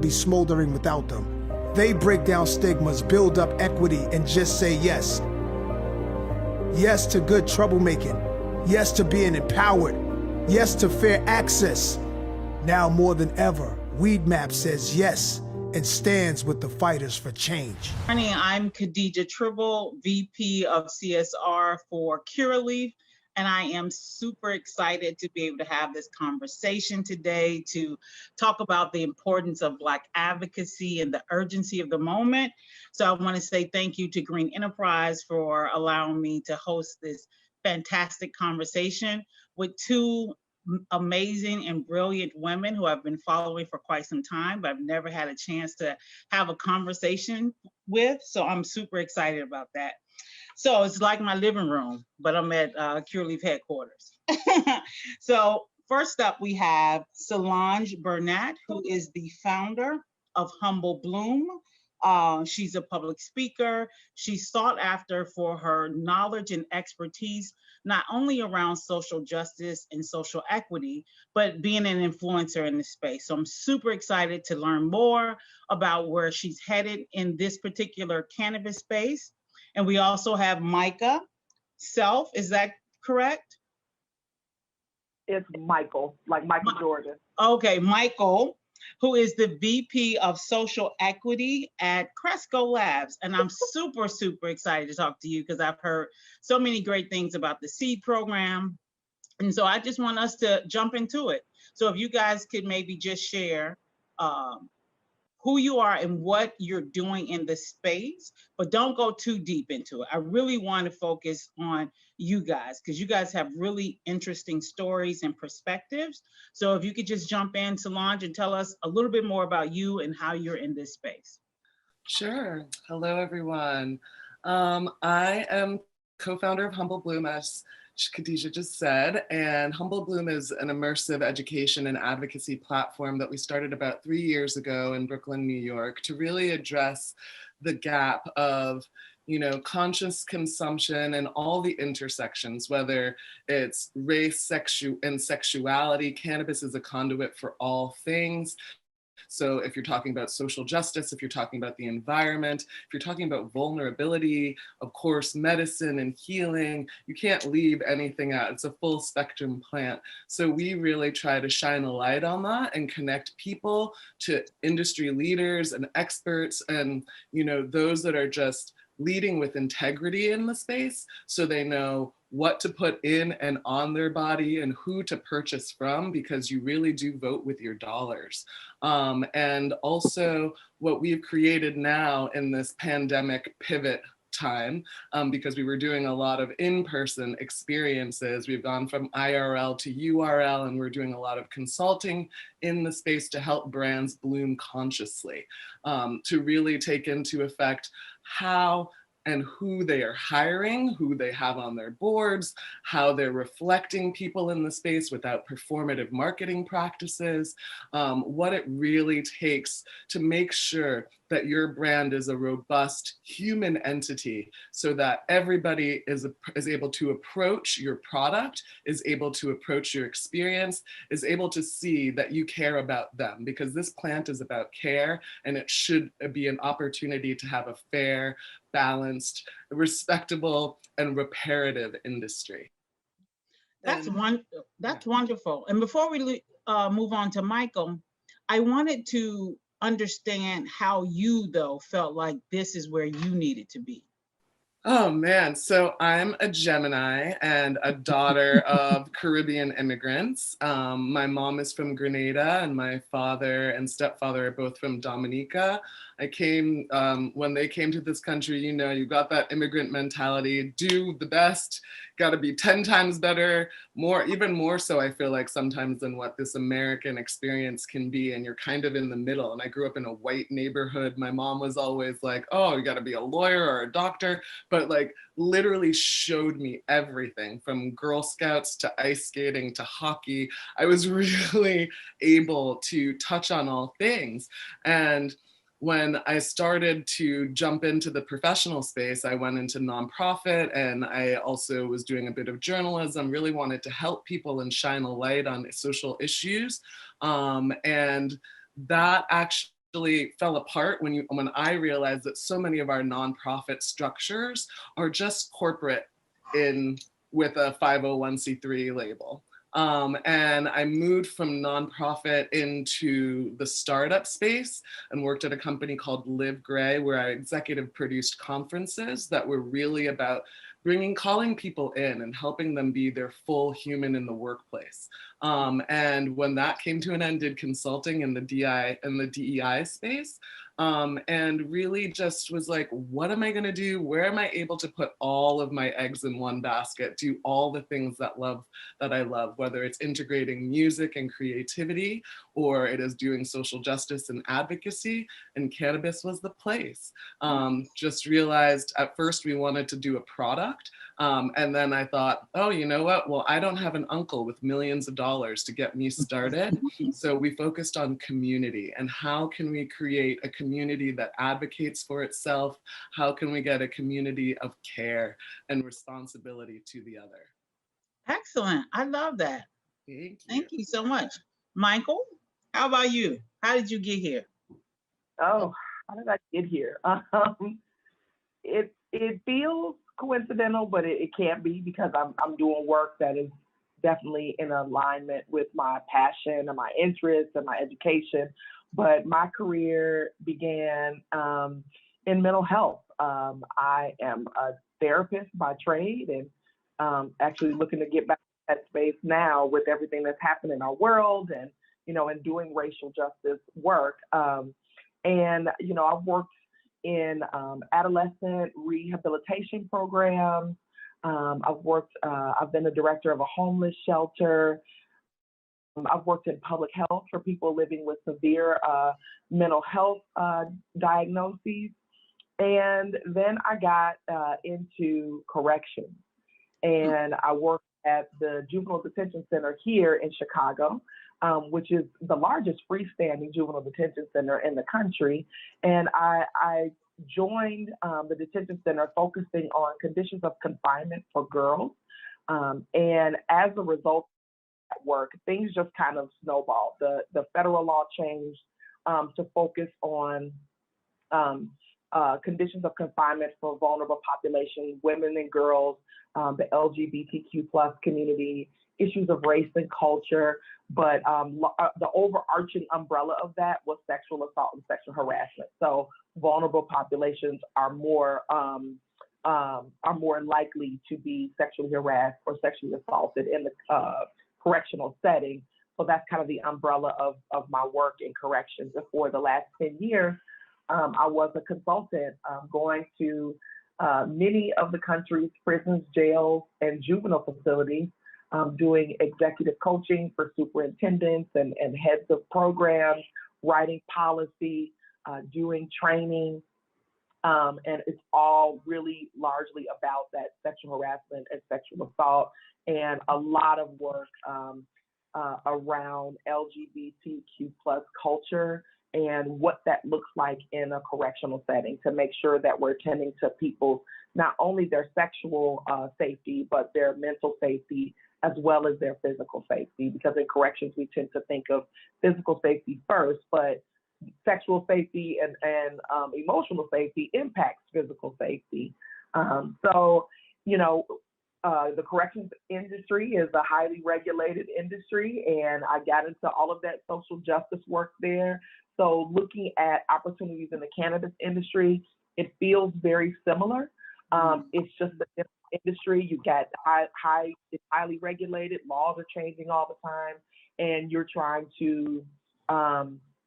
be smoldering without them. They break down stigmas, build up equity, and just say yes. Yes to good troublemaking. Yes to being empowered. Yes to fair access. Now more than ever, Weedmap says yes and stands with the fighters for change. Morning, I'm Khadija Tribble, VP of CSR for Curaleaf, and I am super excited to be able to have this conversation today to talk about the importance of Black advocacy and the urgency of the moment. So I want to say thank you to Green Enterprise for allowing me to host this fantastic conversation with two amazing and brilliant women who I've been following for quite some time, but I've never had a chance to have a conversation with. So I'm super excited about that. So it's like my living room, but I'm at Curaleaf headquarters. So first up, we have Solange Burnett, who is the founder of Humble Bloom. She's a public speaker. She's sought after for her knowledge and expertise, not only around social justice and social equity, but being an influencer in this space. So I'm super excited to learn more about where she's headed in this particular cannabis space. And we also have Micah Self, is that correct? It's Michael, like Michael Jordan. Okay, Michael, who is the VP of Social Equity at Cresco Labs. And I'm super, super excited to talk to you because I've heard so many great things about the SEED program. And so I just want us to jump into it. So if you guys could maybe just share who you are and what you're doing in the space, but don't go too deep into it. I really want to focus on you guys because you guys have really interesting stories and perspectives. So if you could just jump in, Solange, and tell us a little bit more about you and how you're in this space. Sure. Hello, everyone. I am co-founder of Humble Bloom, as Khadija just said, and Humble Bloom is an immersive education and advocacy platform that we started about 3 years ago in Brooklyn, New York, to really address the gap of conscious consumption and all the intersections, whether it's race, and sexuality. Cannabis is a conduit for all things. So if you're talking about social justice, if you're talking about the environment, if you're talking about vulnerability, of course, medicine and healing, you can't leave anything out. It's a full spectrum plant. So we really try to shine a light on that and connect people to industry leaders and experts and, those that are just leading with integrity in the space so they know what to put in and on their body and who to purchase from, because you really do vote with your dollars. And also what we've created now in this pandemic pivot time, because we were doing a lot of in-person experiences. We've gone from IRL to URL, and we're doing a lot of consulting in the space to help brands bloom consciously, to really take into effect how and who they are hiring, who they have on their boards, how they're reflecting people in the space without performative marketing practices, what it really takes to make sure that your brand is a robust human entity so that everybody is able to approach your product, is able to approach your experience, is able to see that you care about them, because this plant is about care and it should be an opportunity to have a fair, balanced, respectable, and reparative industry. That's wonderful. And before we move on to Michael, I wanted to understand how you, though, felt like this is where you needed to be. Oh man, so I'm a Gemini and a daughter of Caribbean immigrants. My mom is from Grenada and my father and stepfather are both from Dominica. I came, when they came to this country, you got that immigrant mentality, do the best, got to be 10 times better, even more so I feel like sometimes than what this American experience can be, and you're kind of in the middle. And I grew up in a white neighborhood. My mom was always like, oh, you got to be a lawyer or a doctor, but like literally showed me everything from Girl Scouts to ice skating to hockey. I was really able to touch on all things. And when I started to jump into the professional space, I went into nonprofit, and I also was doing a bit of journalism, really wanted to help people and shine a light on social issues. And that actually actually fell apart when I realized that so many of our nonprofit structures are just corporate with a 501c3 label. And I moved from nonprofit into the startup space and worked at a company called Live Gray, where I executive produced conferences that were really about calling people in and helping them be their full human in the workplace. And when that came to an end, did consulting in the DEI space, and really just was like, what am I going to do? Where am I able to put all of my eggs in one basket? Do all the things that I love, whether it's integrating music and creativity, or it is doing social justice and advocacy. And cannabis was the place. Just realized at first we wanted to do a product. And then I thought, oh, you know what? Well, I don't have an uncle with millions of dollars to get me started. So we focused on community and how can we create a community that advocates for itself? How can we get a community of care and responsibility to the other? Excellent. I love that. Thank you. Thank you so much. Michael, how about you? How did you get here? Oh, how did I get here? It feels coincidental, but it can't be, because I'm doing work that is definitely in alignment with my passion and my interests and my education. But my career began in mental health. I am a therapist by trade, and actually looking to get back to that space now with everything that's happened in our world, and and doing racial justice work. And I've worked in adolescent rehabilitation programs. I've been the director of a homeless shelter. I've worked in public health for people living with severe mental health diagnoses. And then I got into corrections, and I worked at the Juvenile Detention Center here in Chicago, which is the largest freestanding juvenile detention center in the country. And I joined the detention center focusing on conditions of confinement for girls. And as a result of that work, things just kind of snowballed. The federal law changed to focus on conditions of confinement for vulnerable populations, women and girls, the LGBTQ plus community, issues of race and culture. But the overarching umbrella of that was sexual assault and sexual harassment. So vulnerable populations are more likely to be sexually harassed or sexually assaulted in the correctional setting. So that's kind of the umbrella of my work in corrections. And for the last 10 years, I was a consultant going to many of the country's prisons, jails, and juvenile facilities, doing executive coaching for superintendents and heads of programs, writing policy, doing training. And it's all really largely about that sexual harassment and sexual assault, and a lot of work around LGBTQ plus culture and what that looks like in a correctional setting, to make sure that we're tending to people, not only their sexual safety, but their mental safety, as well as their physical safety. Because in corrections, we tend to think of physical safety first, but sexual safety and emotional safety impacts physical safety. So, the corrections industry is a highly regulated industry, and I got into all of that social justice work there. So looking at opportunities in the cannabis industry, it feels very similar. It's just a different industry. You got it's highly regulated. Laws are changing all the time, and you're trying to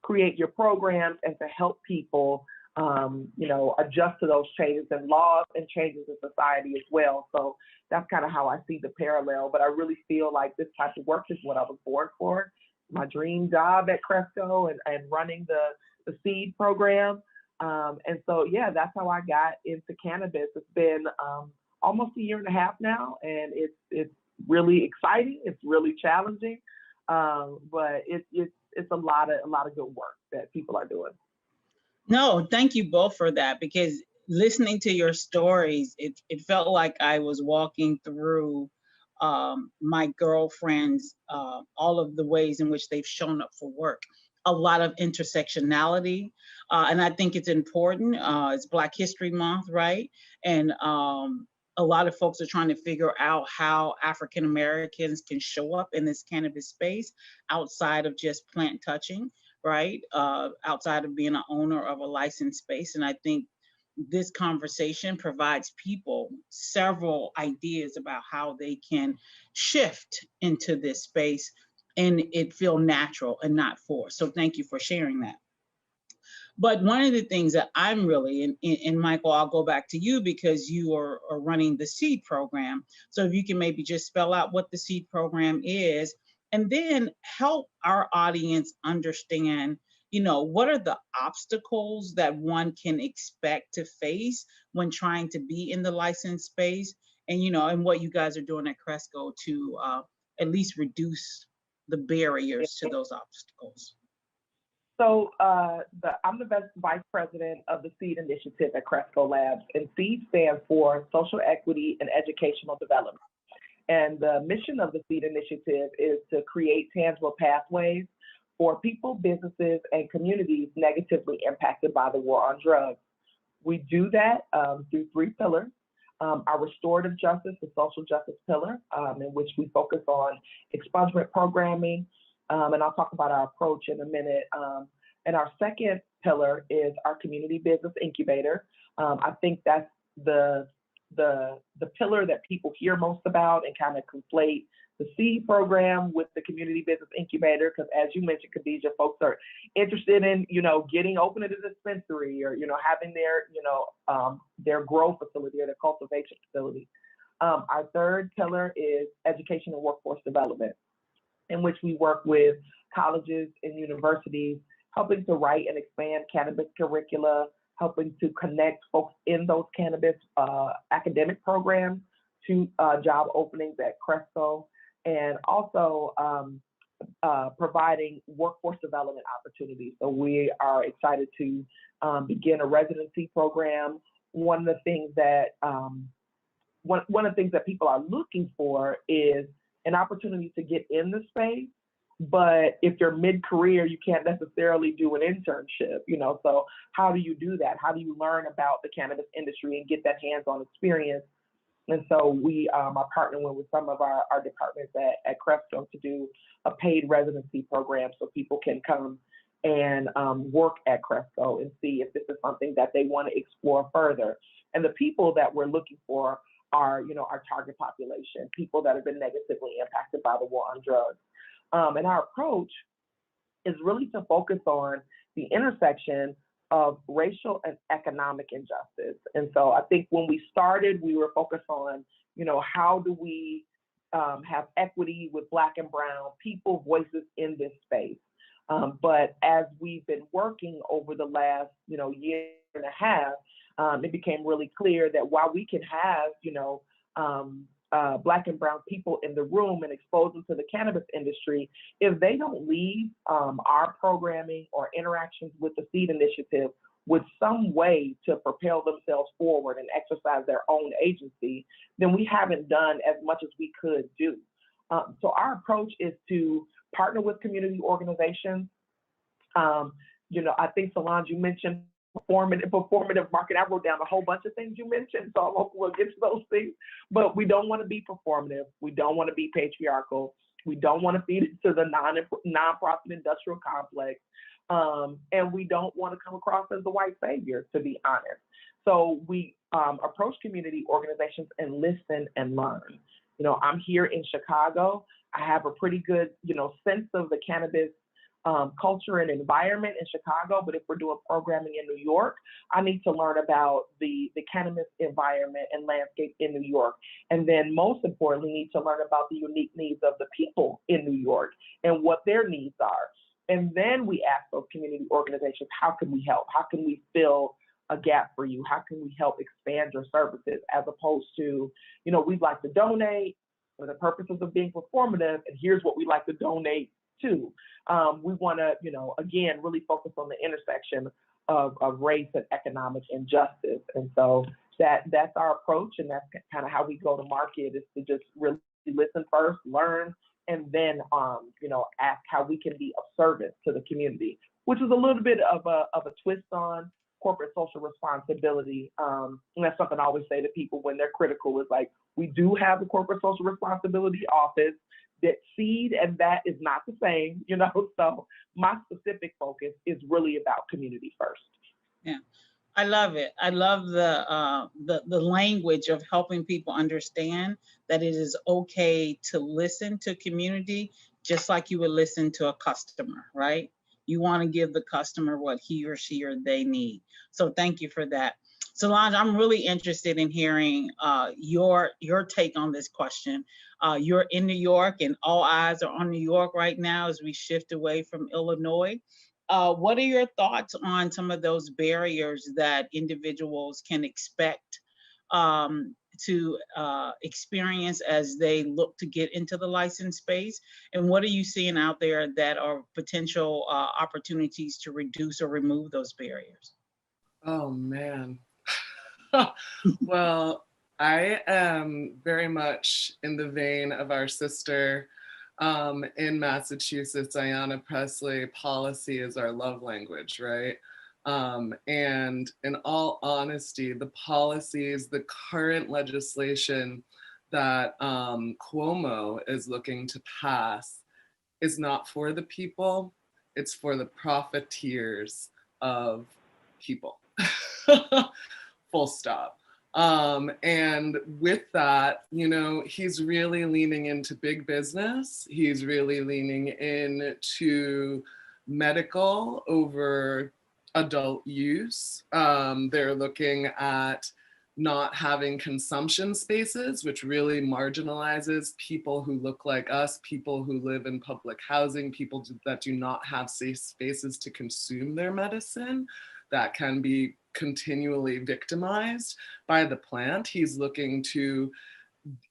create your programs and to help people, adjust to those changes in laws and changes in society as well. So that's kind of how I see the parallel. But I really feel like this type of work is what I was born for. My dream job at Cresco and running the seed program. And so, yeah, that's how I got into cannabis. It's been almost a year and a half now, and it's really exciting. It's really challenging, but it's a lot of good work that people are doing. No, thank you both for that, because listening to your stories, it felt like I was walking through my girlfriends, all of the ways in which they've shown up for work. a lot of intersectionality. And I think it's important. It's Black History Month, right? And a lot of folks are trying to figure out how African Americans can show up in this cannabis space outside of just plant touching, right? Outside of being an owner of a licensed space. And I think this conversation provides people several ideas about how they can shift into this space and it feel natural and not forced. So thank you for sharing that. But one of the things that I'm really, and Michael, I'll go back to you because you are running the SEED program. So if you can maybe just spell out what the SEED program is, and then help our audience understand, what are the obstacles that one can expect to face when trying to be in the licensed space, and and what you guys are doing at Cresco to at least reduce the barriers to those obstacles. So I'm the vice president of the SEED initiative at Cresco Labs, and SEED stands for Social Equity and Educational Development. And the mission of the SEED initiative is to create tangible pathways for people, businesses, and communities negatively impacted by the war on drugs. We do that through 3 pillars. Our restorative justice, the social justice pillar, in which we focus on expungement programming, and I'll talk about our approach in a minute. And our second pillar is our community business incubator. I think that's the pillar that people hear most about and kind of conflate the SEED program with the community business incubator, because as you mentioned, Khadijah, folks are interested in, getting open at a dispensary or, having their grow facility or their cultivation facility. Our third pillar is education and workforce development, in which we work with colleges and universities, helping to write and expand cannabis curricula, helping to connect folks in those cannabis academic programs to job openings at Cresco, and also providing workforce development opportunities. So we are excited to begin a residency program. One of the things that people are looking for is an opportunity to get in the space, but if you're mid-career, you can't necessarily do an internship, so how do you do that? How do you learn about the cannabis industry and get that hands-on experience? And so we are partnering with some of our departments at Cresco to do a paid residency program so people can come and work at Cresco and see if this is something that they want to explore further. And the people that we're looking for are, our target population, people that have been negatively impacted by the war on drugs. And our approach is really to focus on the intersection of racial and economic injustice. And so I think when we started, we were focused on, how do we have equity with Black and Brown people voices in this space? But as we've been working over the last, year and a half, it became really clear that while we can have, Black and Brown people in the room and expose them to the cannabis industry, if they don't leave our programming or interactions with the SEED initiative with some way to propel themselves forward and exercise their own agency, then we haven't done as much as we could do. So our approach is to partner with community organizations. I think, Solange, you mentioned performative market. I wrote down a whole bunch of things you mentioned, so I hope we'll get to those things. But we don't want to be performative. We don't want to be patriarchal. We don't want to feed into the nonprofit industrial complex. And we don't want to come across as the white savior, to be honest. So we approach community organizations and listen and learn. I'm here in Chicago. I have a pretty good, sense of the cannabis culture and environment in Chicago, but if we're doing programming in New York, I need to learn about the cannabis environment and landscape in New York. And then most importantly, need to learn about the unique needs of the people in New York and what their needs are. And then we ask those community organizations, how can we help? How can we fill a gap for you? How can we help expand your services, as opposed to, we'd like to donate for the purposes of being performative, and here's what we'd like to donate to. We want to, again, really focus on the intersection of race and economic injustice. And so that's our approach, and that's kind of how we go to market, is to just really listen first, learn, and then, ask how we can be of service to the community, which is a little bit of a twist on corporate social responsibility. And that's something I always say to people when they're critical is like, we do have the corporate social responsibility office that seed, and that is not the same, so my specific focus is really about community first. Yeah. I love it. I love the language of helping people understand that it is okay to listen to community just like you would listen to a customer, right? You want to give the customer what he or she or they need. So thank you for that. Solange, I'm really interested in hearing your take on this question. You're in New York, and all eyes are on New York right now as we shift away from Illinois. What are your thoughts on some of those barriers that individuals can expect to experience as they look to get into the licensed space? And what are you seeing out there that are potential opportunities to reduce or remove those barriers? Oh, man. Well, I am very much in the vein of our sister in Massachusetts, Ayanna Pressley. Policy is our love language, right? And in all honesty, the policies, the current legislation that Cuomo is looking to pass is not for the people, it's for the profiteers of people. Full stop. And with that, he's really leaning into big business. He's really leaning into medical over adult use. They're looking at not having consumption spaces, which really marginalizes people who look like us, people who live in public housing, people that do not have safe spaces to consume their medicine, that can be continually victimized by the plant. He's looking to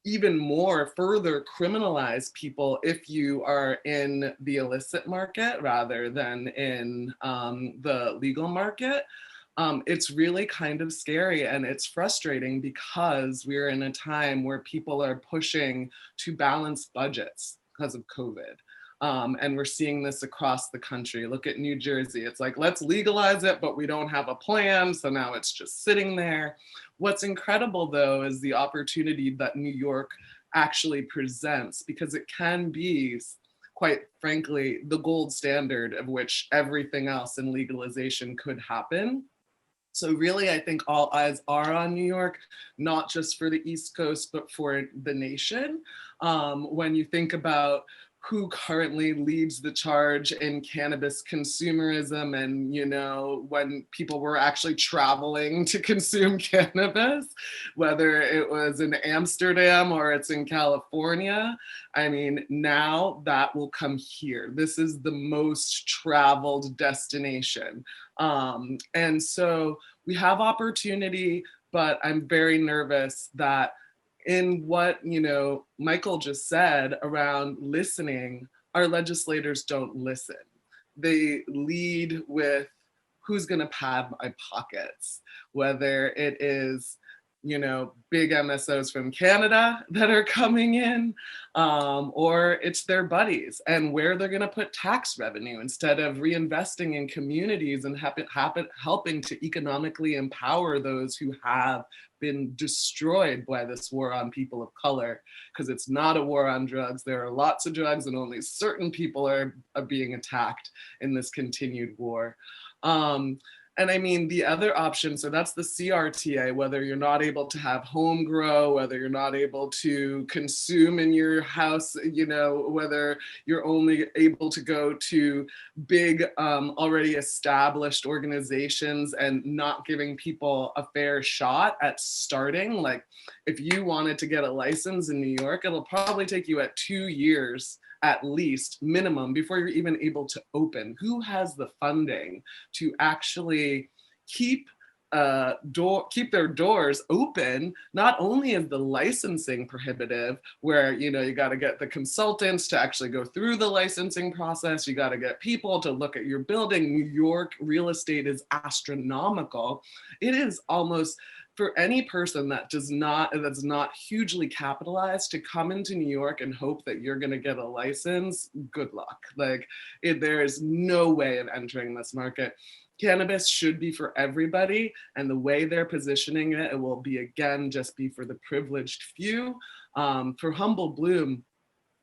even more further criminalize people if you are in the illicit market rather than in the legal market. It's really kind of scary, and it's frustrating because we're in a time where people are pushing to balance budgets because of COVID. And we're seeing this across the country. Look at New Jersey. It's like, let's legalize it, but we don't have a plan. So now it's just sitting there. What's incredible, though, is the opportunity that New York actually presents, because it can be, quite frankly, the gold standard of which everything else in legalization could happen. So really, I think all eyes are on New York, not just for the East Coast, but for the nation. When you think about who currently leads the charge in cannabis consumerism, and when people were actually traveling to consume cannabis, whether it was in Amsterdam or it's in California, I mean, now that will come here. This is the most traveled destination. And so we have opportunity, but I'm very nervous that in what Michael just said around listening, our legislators don't listen. They lead with who's going to pad my pockets, whether it is big MSOs from Canada that are coming in, or it's their buddies, and where they're going to put tax revenue instead of reinvesting in communities and helping to economically empower those who have been destroyed by this war on people of color, because it's not a war on drugs. There are lots of drugs, and only certain people are being attacked in this continued war. And I mean, the other option, so that's the CRTA, whether you're not able to have home grow, whether you're not able to consume in your house, whether you're only able to go to big, already established organizations and not giving people a fair shot at starting. Like, if you wanted to get a license in New York, it'll probably take you at 2 years at least minimum before you're even able to open. Who has the funding to actually keep keep their doors open, not only is the licensing prohibitive, where you got to get the consultants to actually go through the licensing process, you got to get people to look at your building. New York real estate is astronomical. It is almost, for any person that's not hugely capitalized, to come into New York and hope that you're going to get a license, good luck. Like, there is no way of entering this market. Cannabis should be for everybody, and the way they're positioning it, it will be, again, just be for the privileged few. For Humble Bloom,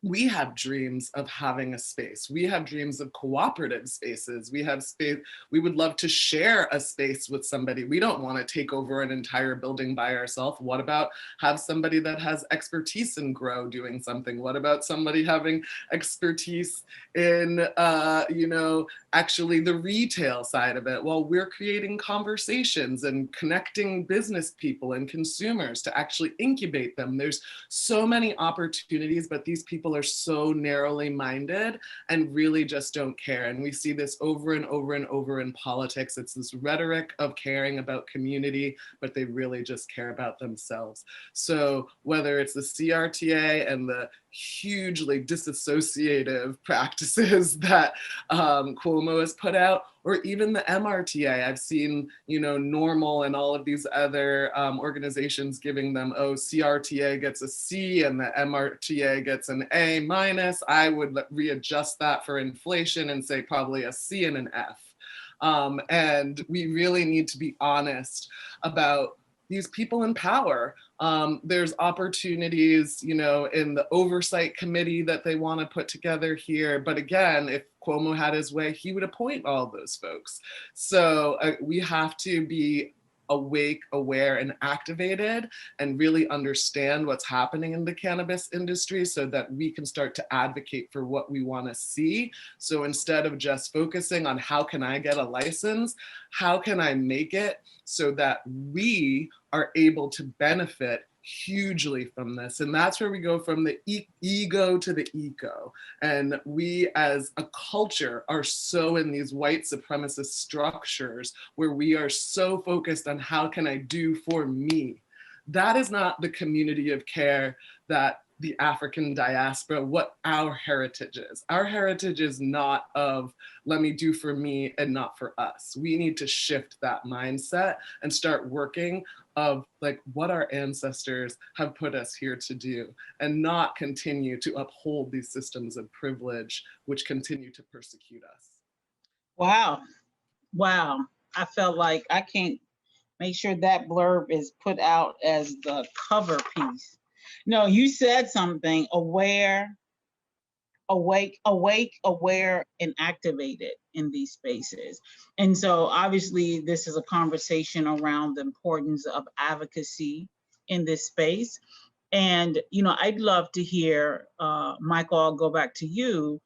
we have dreams of having a space. We have dreams of cooperative spaces. We have space. We would love to share a space with somebody. We don't want to take over an entire building by ourselves. What about have somebody that has expertise in grow doing something? What about somebody having expertise in, actually the retail side of it? Well, we're creating conversations and connecting business people and consumers to actually incubate them. There's so many opportunities, but these people are so narrowly minded and really just don't care. And we see this over and over and over in politics. It's this rhetoric of caring about community, but they really just care about themselves. So whether it's the CRTA and the hugely disassociative practices that Cuomo has put out, or even the MRTA. I've seen, Normal and all of these other organizations giving them, CRTA gets a C and the MRTA gets an A minus. I would readjust that for inflation and say probably a C and an F. And we really need to be honest about these people in power. There's opportunities, in the oversight committee that they want to put together here. But again, if Cuomo had his way, he would appoint all those folks. So we have to be awake, aware, and activated, and really understand what's happening in the cannabis industry so that we can start to advocate for what we want to see. So instead of just focusing on how can I get a license, how can I make it so that we are able to benefit hugely from this? And that's where we go from the ego to the eco. And we as a culture are so in these white supremacist structures where we are so focused on how can I do for me. That is not the community of care that the African diaspora, what our heritage is. Our heritage is not of let me do for me and not for us. We need to shift that mindset and start working of like what our ancestors have put us here to do, and not continue to uphold these systems of privilege which continue to persecute us. Wow. Wow. I felt like I can't make sure that blurb is put out as the cover piece. No, you said something: aware, awake, aware, and activated in these spaces. And so obviously this is a conversation around the importance of advocacy in this space. And, I'd love to hear, Michael, I'll go back to you,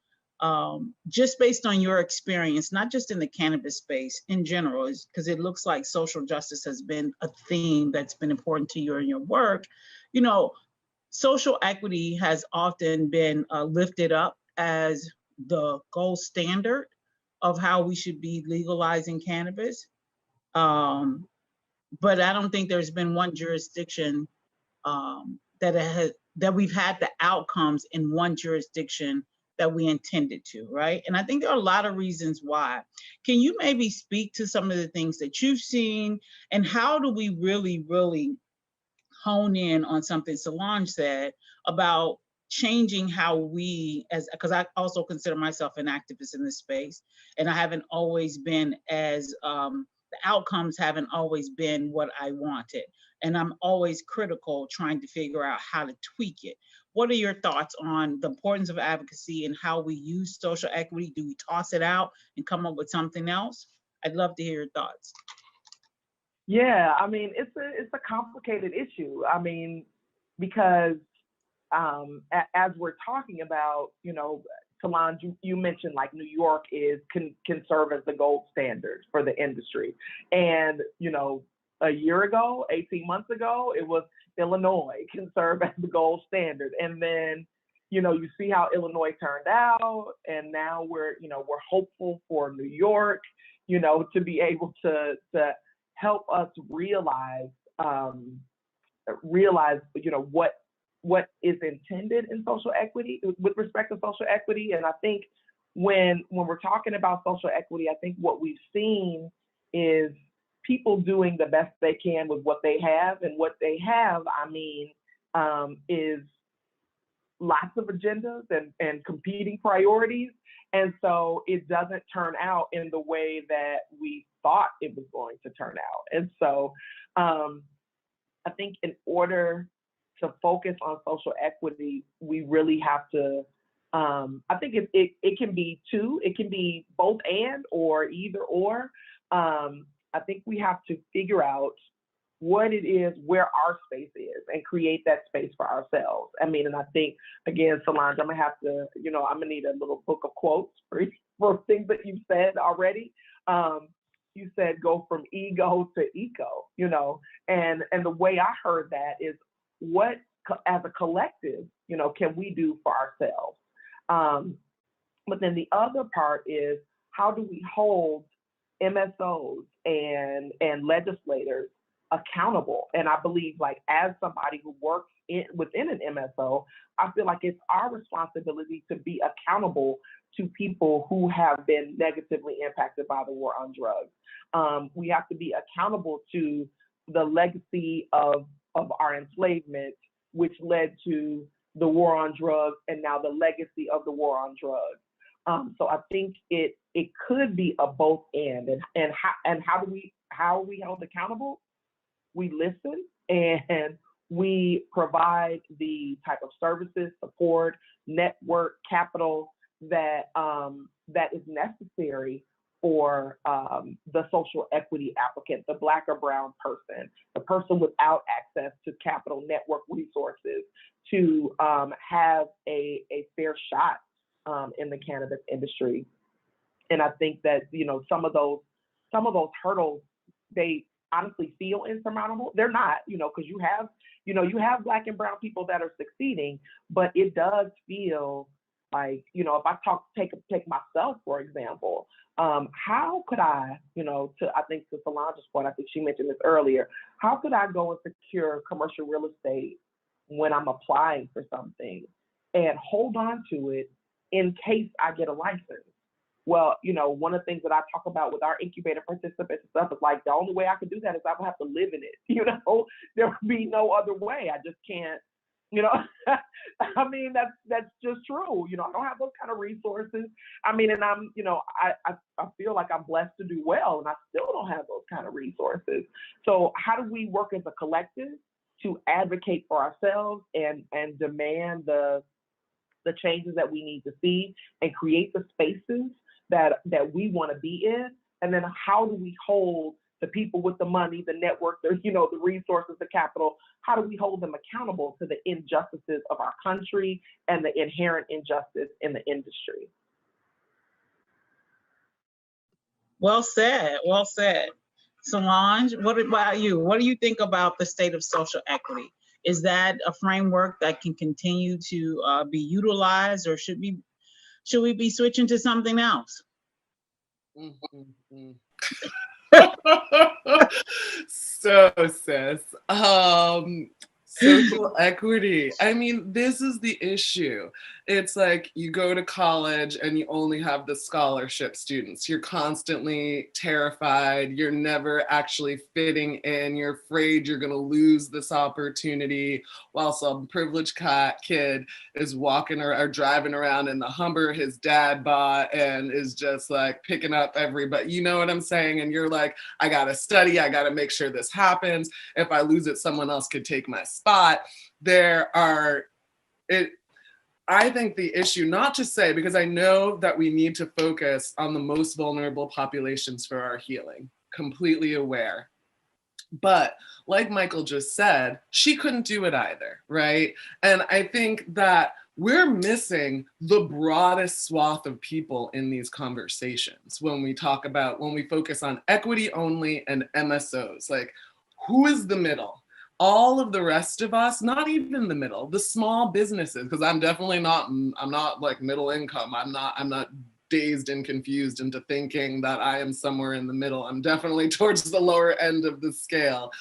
just based on your experience, not just in the cannabis space in general, because it looks like social justice has been a theme that's been important to you in your work. Social equity has often been lifted up as the gold standard of how we should be legalizing cannabis. But I don't think there's been one jurisdiction that we've had the outcomes in one jurisdiction that we intended to, right? And I think there are a lot of reasons why. Can you maybe speak to some of the things that you've seen, and how do we really, really hone in on something Solange said about changing how we, because I also consider myself an activist in this space, and I haven't always been as, the outcomes haven't always been what I wanted. And I'm always critical, trying to figure out how to tweak it. What are your thoughts on the importance of advocacy and how we use social equity? Do we toss it out and come up with something else? I'd love to hear your thoughts. Yeah, I mean, it's a complicated issue. I mean, because as we're talking about, Solange, you mentioned like New York can serve as the gold standard for the industry. And, a year ago, 18 months ago, it was Illinois can serve as the gold standard. And then, you see how Illinois turned out, and now we're hopeful for New York, to be able to help us realize, what is intended in social equity with respect to social equity. And I think when we're talking about social equity, I think what we've seen is people doing the best they can with what they have, and what they have, is lots of agendas and competing priorities. And so it doesn't turn out in the way that we thought it was going to turn out. And so I think in order to focus on social equity, we really have to, I think it can be two, it can be both and, or either or. I think we have to figure out what it is, where our space is, and create that space for ourselves. And I think, again, Solange, I'm gonna need a little book of quotes for things that you've said already. You said go from ego to eco, and the way I heard that is, what as a collective, can we do for ourselves? But then the other part is, how do we hold MSOs and legislators accountable? And I believe, like, as somebody who works within an MSO, I feel like it's our responsibility to be accountable to people who have been negatively impacted by the war on drugs. We have to be accountable to the legacy of our enslavement, which led to the war on drugs, and now the legacy of the war on drugs. So I think it could be a both and how are we held accountable? We listen, and we provide the type of services, support, network, capital that is necessary for the social equity applicant, the Black or brown person, the person without access to capital, network, resources, to have a fair shot in the cannabis industry. And I think that some of those hurdles, they honestly feel insurmountable. They're not, because you have Black and brown people that are succeeding, but it does feel like, if I take myself, for example, how could I, I think to Solange's point, I think she mentioned this earlier, how could I go and secure commercial real estate when I'm applying for something and hold on to it in case I get a license? Well, one of the things that I talk about with our incubator participants and stuff is, like, the only way I can do that is I would have to live in it. There would be no other way. I just can't, that's just true. I don't have those kind of resources. And I feel like I'm blessed to do well, and I still don't have those kind of resources. So how do we work as a collective to advocate for ourselves and demand the changes that we need to see, and create the spaces that we want to be in? And then how do we hold the people with the money, the network, the resources, the capital, how do we hold them accountable to the injustices of our country and the inherent injustice in the industry? Well said, well said. Solange, what about you? What do you think about the state of social equity? Is that a framework that can continue to be utilized, or should we be switching to something else? Mm-hmm. So, sis, social equity. This is the issue. It's like, you go to college and you only have the scholarship students. You're constantly terrified. You're never actually fitting in. You're afraid you're going to lose this opportunity, while some privileged kid is walking or driving around in the Hummer his dad bought and is just like picking up everybody. You know what I'm saying? And you're like, I got to study. I got to make sure this happens. If I lose it, someone else could take my spot. I think the issue, not to say, because I know that we need to focus on the most vulnerable populations for our healing, completely aware. But like Michael just said, she couldn't do it either, right? And I think that we're missing the broadest swath of people in these conversations when we focus on equity only and MSOs. Like, who is the middle? All of the rest of us, not even the middle, the small businesses, because I'm not like middle income. I'm not dazed and confused into thinking that I am somewhere in the middle. I'm definitely towards the lower end of the scale.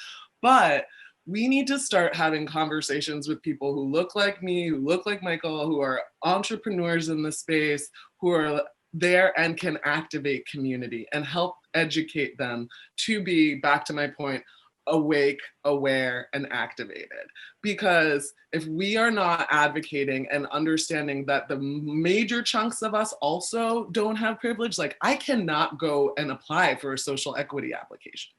But we need to start having conversations with people who look like me, who look like Michael, who are entrepreneurs in the space, who are there and can activate community and help educate them to be, back to my point, awake, aware, and activated. Because if we are not advocating and understanding that the major chunks of us also don't have privilege, like I cannot go and apply for a social equity application.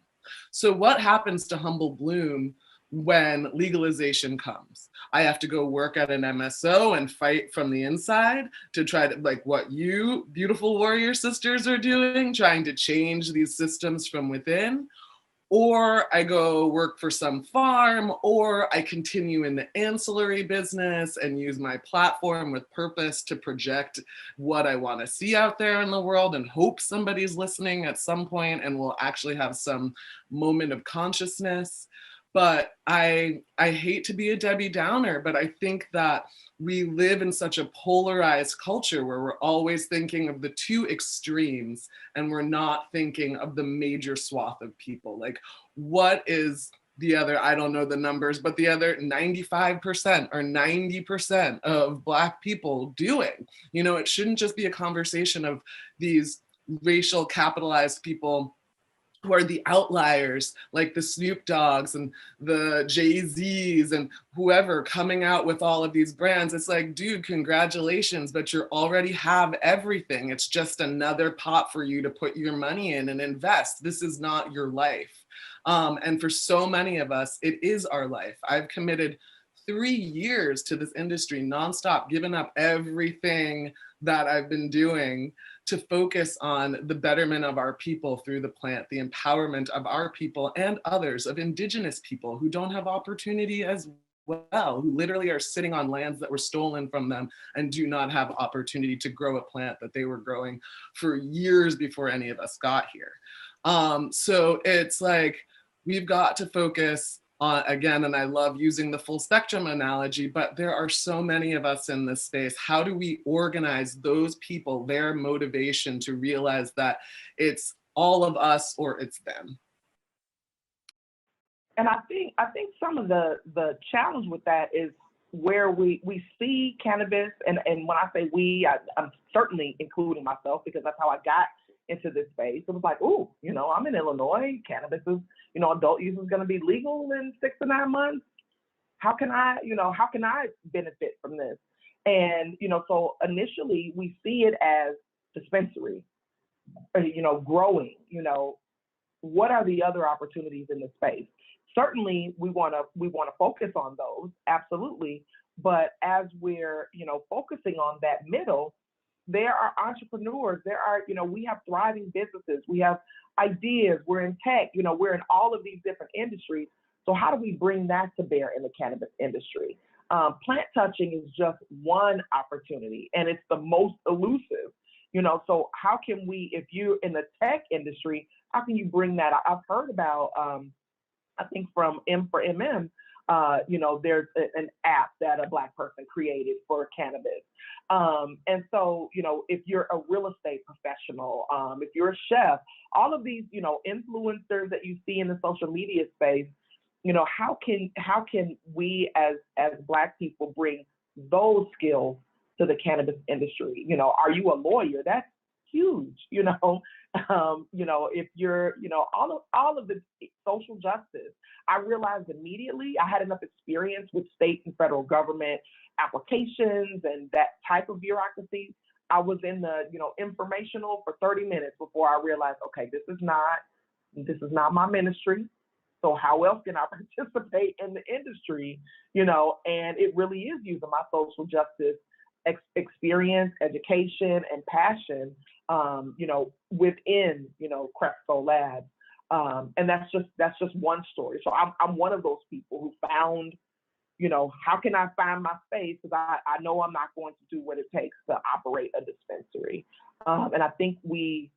So what happens to Humble Bloom when legalization comes? I have to go work at an MSO and fight from the inside to try to, like what you beautiful warrior sisters are doing, trying to change these systems from within. Or I go work for some farm, or I continue in the ancillary business and use my platform with purpose to project what I want to see out there in the world and hope somebody's listening at some point and will actually have some moment of consciousness. But I hate to be a Debbie Downer, but I think that we live in such a polarized culture where we're always thinking of the two extremes and we're not thinking of the major swath of people. Like, what is the other, I don't know the numbers, but the other 95% or 90% of Black people doing? You know, it shouldn't just be a conversation of these racial capitalized people who are the outliers, like the Snoop Dogs and the Jay-Z's and whoever coming out with all of these brands. It's like, dude, congratulations, but you already have everything. It's just another pot for you to put your money in and invest. This is not your life. And for so many of us, it is our life. I've committed 3 years to this industry nonstop, giving up everything that I've been doing to focus on the betterment of our people through the plant, the empowerment of our people and others, of Indigenous people who don't have opportunity as well, who literally are sitting on lands that were stolen from them and do not have opportunity to grow a plant that they were growing for years before any of us got here. So it's like, we've got to focus again, and I love using the full spectrum analogy, but there are so many of us in this space. How do we organize those people, their motivation to realize that it's all of us or it's them? And I think some of the challenge with that is where we see cannabis, and when I say we, I'm certainly including myself because that's how I got into this space. It was like, ooh, you know, I'm in Illinois. Cannabis is, you know, adult use is going to be legal in 6 to 9 months. How can I benefit from this? And, you know, so initially we see it as dispensary, you know, growing, you know, what are the other opportunities in the space? Certainly we want to focus on those, absolutely. But as we're, you know, focusing on that middle, there are entrepreneurs, there are, you know, we have thriving businesses, we have ideas, we're in tech, you know, we're in all of these different industries. So how do we bring that to bear in the cannabis industry? Plant touching is just one opportunity, and it's the most elusive, you know, so how can we, if you're in the tech industry, how can you bring that? I've heard about, I think from M4MM, you know, there's an app that a Black person created for cannabis. And so, you know, if you're a real estate professional, if you're a chef, all of these, you know, influencers that you see in the social media space, you know, how can we as Black people bring those skills to the cannabis industry? You know, are you a lawyer? That's huge, you know. You know, if you're, you know, all of the social justice, I realized immediately I had enough experience with state and federal government applications and that type of bureaucracy. I was in the, you know, informational for 30 minutes before I realized, okay, this is not my ministry. So how else can I participate in the industry? You know, and it really is using my social justice experience, education, and passion, you know, within, you know, Cresco Labs. And that's just one story. So I'm one of those people who found, you know, how can I find my space? Because I know I'm not going to do what it takes to operate a dispensary. And I think we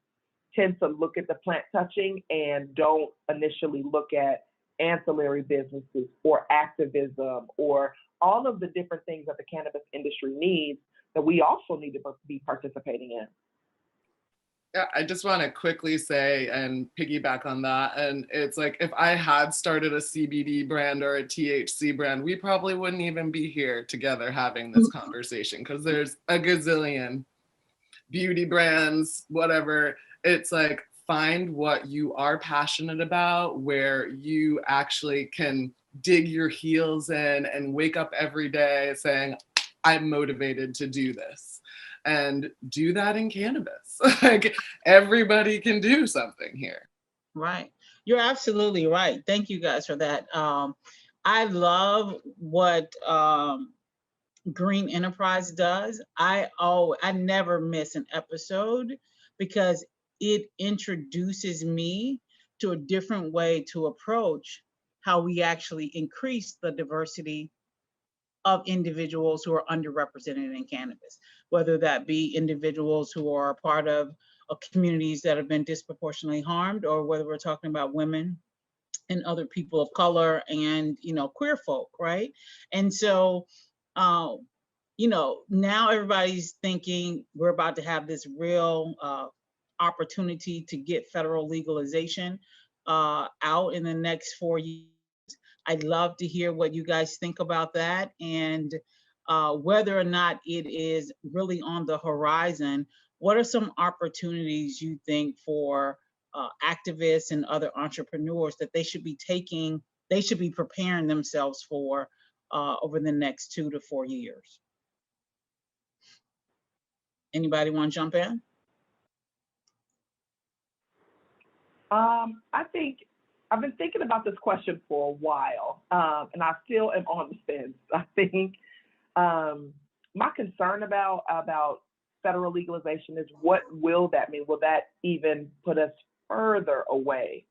tend to look at the plant touching and don't initially look at ancillary businesses or activism or all of the different things that the cannabis industry needs that we also need to be participating in. Yeah, I just want to quickly say and piggyback on that. And it's like, if I had started a CBD brand or a THC brand, we probably wouldn't even be here together having this conversation, because there's a gazillion beauty brands, whatever. It's like, find what you are passionate about, where you actually can dig your heels in and wake up every day saying, I'm motivated to do this. And do that in cannabis. Like, everybody can do something here. Right. You're absolutely right. Thank you guys for that. I love what Green Enterprise does. I never miss an episode, because it introduces me to a different way to approach how we actually increase the diversity of individuals who are underrepresented in cannabis, whether that be individuals who are part of communities that have been disproportionately harmed, or whether we're talking about women and other people of color and, queer folk, right? And so, now everybody's thinking we're about to have this real opportunity to get federal legalization out in the next 4 years. I'd love to hear what you guys think about that, and whether or not it is really on the horizon. What are some opportunities you think for activists and other entrepreneurs that they should be preparing themselves for over the next 2 to 4 years? Anybody want to jump in? I think I've been thinking about this question for a while, and I still am on the fence. I think my concern about federal legalization is, what will that mean? Will that even put us further away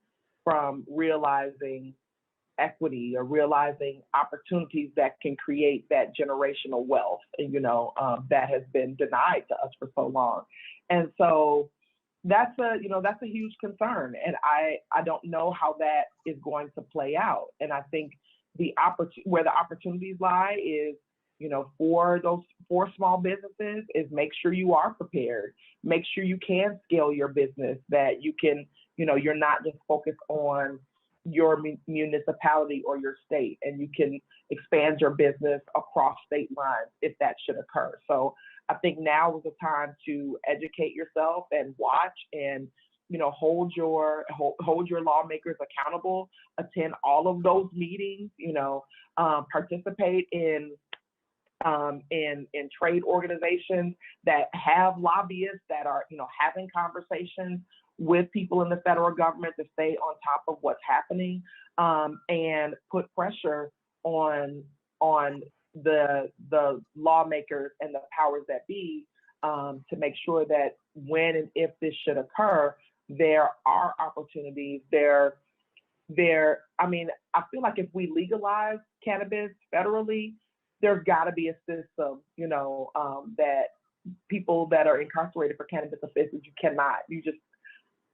from realizing equity or realizing opportunities that can create that generational wealth, that has been denied to us for so long? And so that's a huge concern, and I don't know how that is going to play out. And I think where the opportunities lie is, for small businesses, is make sure you are prepared, make sure you can scale your business, that you can, you're not just focused on your municipality or your state, and you can expand your business across state lines if that should occur. So I think now is the time to educate yourself and watch, and hold your lawmakers accountable. Attend all of those meetings. Participate in trade organizations that have lobbyists that are having conversations with people in the federal government to stay on top of what's happening, and put pressure on the lawmakers and the powers that be, to make sure that when and if this should occur, there are opportunities there. I mean, I feel like if we legalize cannabis federally, there's got to be a system, that people that are incarcerated for cannabis offenses,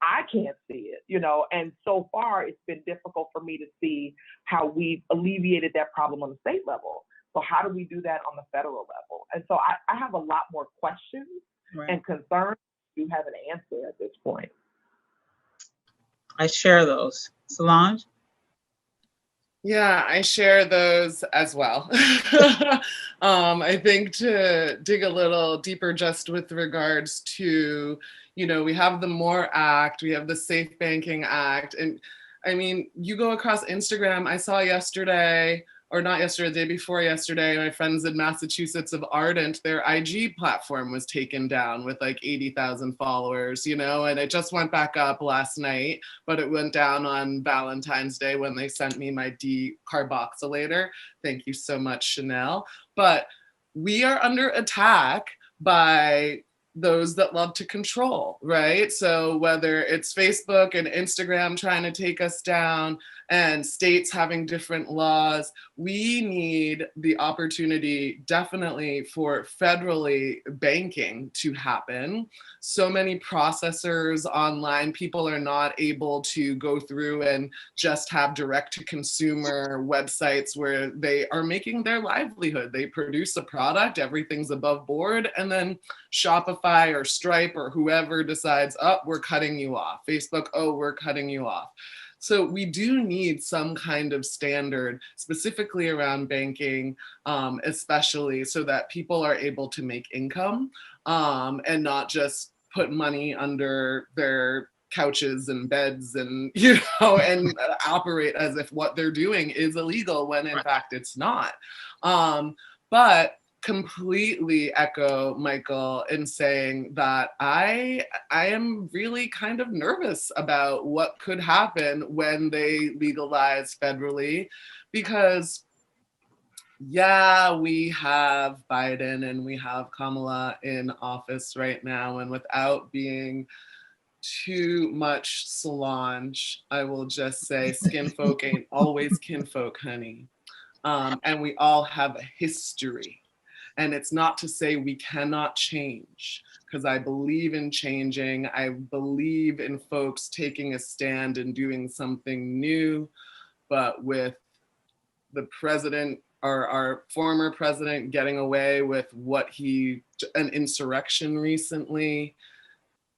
I can't see it, and so far it's been difficult for me to see how we've alleviated that problem on the state level. So how do we do that on the federal level? And so I have a lot more questions and concerns. You have an answer at this point. I share those. Solange? Yeah, I share those as well. I think to dig a little deeper, just with regards to, we have the MORE Act, we have the Safe Banking Act. And I mean, you go across Instagram, I saw yesterday, or not yesterday, the day before yesterday, my friends in Massachusetts of Ardent, their IG platform was taken down with like 80,000 followers, and it just went back up last night, but it went down on Valentine's Day when they sent me my decarboxylator. Thank you so much, Chanel. But we are under attack by those that love to control, right? So whether it's Facebook and Instagram trying to take us down, and states having different laws, we need the opportunity definitely for federally banking to happen. So many processors online, people are not able to go through and just have direct to consumer websites where they are making their livelihood. They produce a product, everything's above board, and then Shopify Shopify or Stripe or whoever decides, oh, we're cutting you off. Facebook, oh, we're cutting you off. So we do need some kind of standard specifically around banking, especially so that people are able to make income and not just put money under their couches and beds and, and operate as if what they're doing is illegal when in fact it's not. But completely echo Michael in saying that I am really kind of nervous about what could happen when they legalize federally, because yeah, we have Biden and we have Kamala in office right now, and without being too much Solange, I will just say skin folk ain't always kinfolk, honey. And we all have a history. And it's not to say we cannot change, because I believe in changing. I believe in folks taking a stand and doing something new. But with the president, or our former president, getting away with an insurrection recently,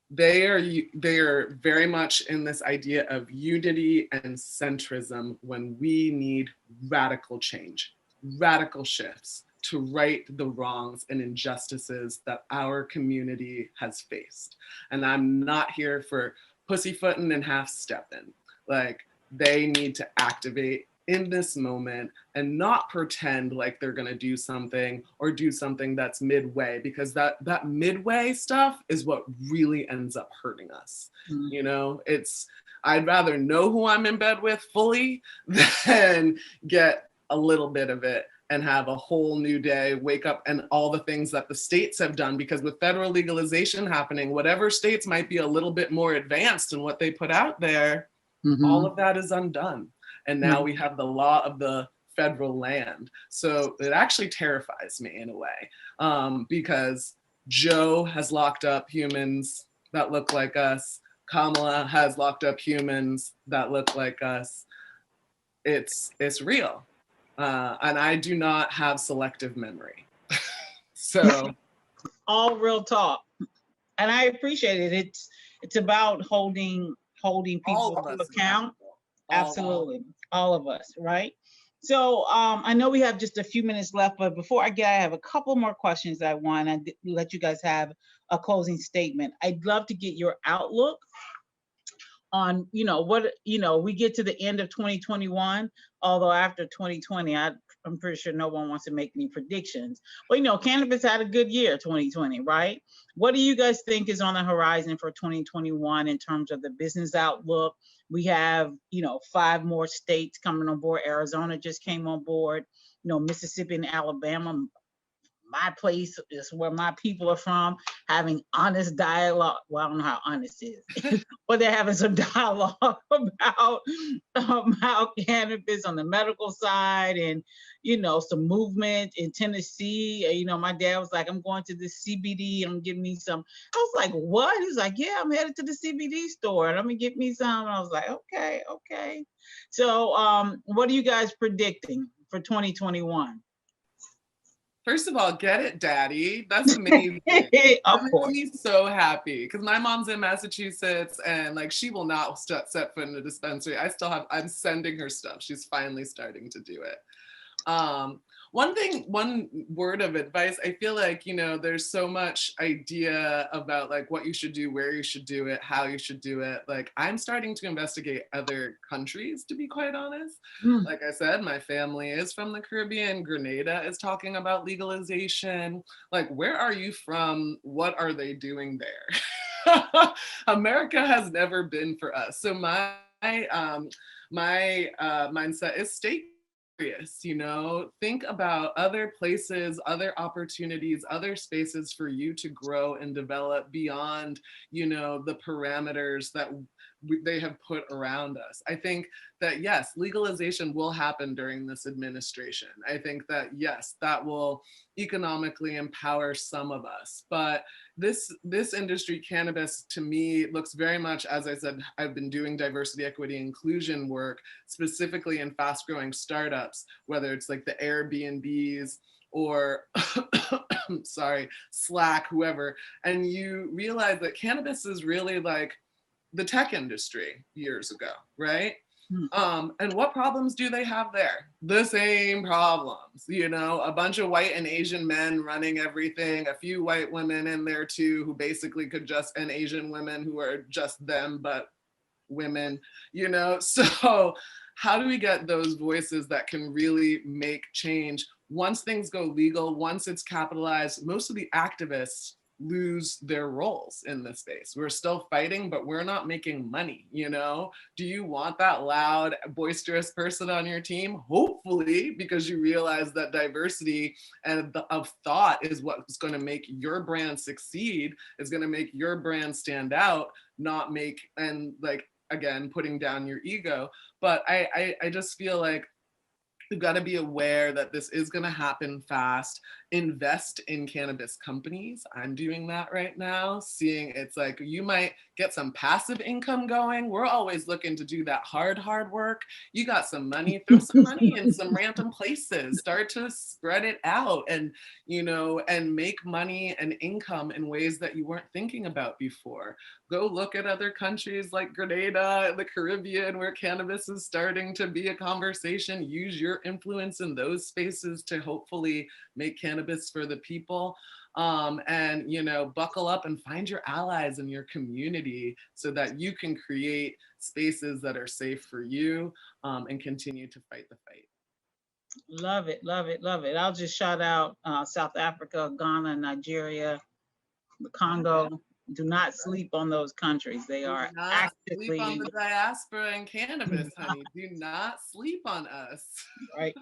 they are very much in this idea of unity and centrism when we need radical change, radical shifts to right the wrongs and injustices that our community has faced. And I'm not here for pussyfooting and half-stepping. Like, they need to activate in this moment and not pretend like they're going to do something or do something that's midway, because that midway stuff is what really ends up hurting us. I'd rather know who I'm in bed with fully than get a little bit of it and have a whole new day, wake up, and all the things that the states have done. Because with federal legalization happening, whatever states might be a little bit more advanced in what they put out there, all of that is undone. And now we have the law of the federal land. So it actually terrifies me in a way, because Joe has locked up humans that look like us. Kamala has locked up humans that look like us. It's real. And I do not have selective memory. So all real talk. And I appreciate it. It's about holding people to account. Absolutely. All of us, right? So I know we have just a few minutes left, but before I have a couple more questions I want to let you guys have a closing statement. I'd love to get your outlook on, we get to the end of 2021, although after 2020, I'm pretty sure no one wants to make any predictions. But, cannabis had a good year, 2020, right? What do you guys think is on the horizon for 2021 in terms of the business outlook? We have, 5 more states coming on board. Arizona just came on board, Mississippi and Alabama. My place is where my people are from, having honest dialogue. Well, I don't know how honest it is, but they're having some dialogue about cannabis on the medical side, and some movement in Tennessee. My dad was like, "I'm going to the CBD. I'm getting me some." I was like, "What?" He's like, "Yeah, I'm headed to the CBD store and I'm gonna get me some." And I was like, "Okay." So, what are you guys predicting for 2021? First of all, get it, Daddy. That's amazing. Of course. I'm really so happy because my mom's in Massachusetts and she will not set foot in a dispensary. I'm sending her stuff. She's finally starting to do it. One word of advice, I feel like, there's so much idea about what you should do, where you should do it, how you should do it. I'm starting to investigate other countries, to be quite honest. Like I said, my family is from the Caribbean. Grenada is talking about legalization. Where are you from? What are they doing there? America has never been for us. So my mindset is stay curious, think about other places, other opportunities, other spaces for you to grow and develop beyond, the parameters that they have put around us. I think that, yes, legalization will happen during this administration. I think that, yes, that will economically empower some of us. But this industry, cannabis, to me, looks very much, as I said, I've been doing diversity, equity, inclusion work, specifically in fast-growing startups, whether it's the Airbnbs or sorry, Slack, whoever, and you realize that cannabis is really like the tech industry years ago, right? And what problems do they have there? The same problems, you know, a bunch of white and Asian men running everything, a few white women in there too, who basically could just, and Asian women who are just them, but women, you know? So how do we get those voices that can really make change? Once things go legal, once it's capitalized, most of the activists lose their roles in this space. We're still fighting, but we're not making money, you know? Do you want that loud, boisterous person on your team? Hopefully, because you realize that diversity of thought is what's going to make your brand succeed, is going to make your brand stand out, not make, and like, again, putting down your ego. But I just feel like we've got to be aware that this is going to happen fast. Invest in cannabis companies. I'm doing that right now, seeing it's like you might get some passive income going. We're always looking to do that hard work. You got some money, throw some money in some random places, start to spread it out, and, you know, and make money and income in ways that you weren't thinking about before. Go look at other countries like Grenada, the Caribbean, where cannabis is starting to be a conversation. Use your influence in those spaces to hopefully make cannabis for the people. And, you know, buckle up and find your allies in your community so that you can create spaces that are safe for you, and continue to fight the fight. Love it, love it, love it. I'll just shout out South Africa, Ghana, Nigeria, the Congo. Do not sleep on those countries. They are Do not actively sleep on the diaspora and cannabis, honey. Do not sleep on us. right.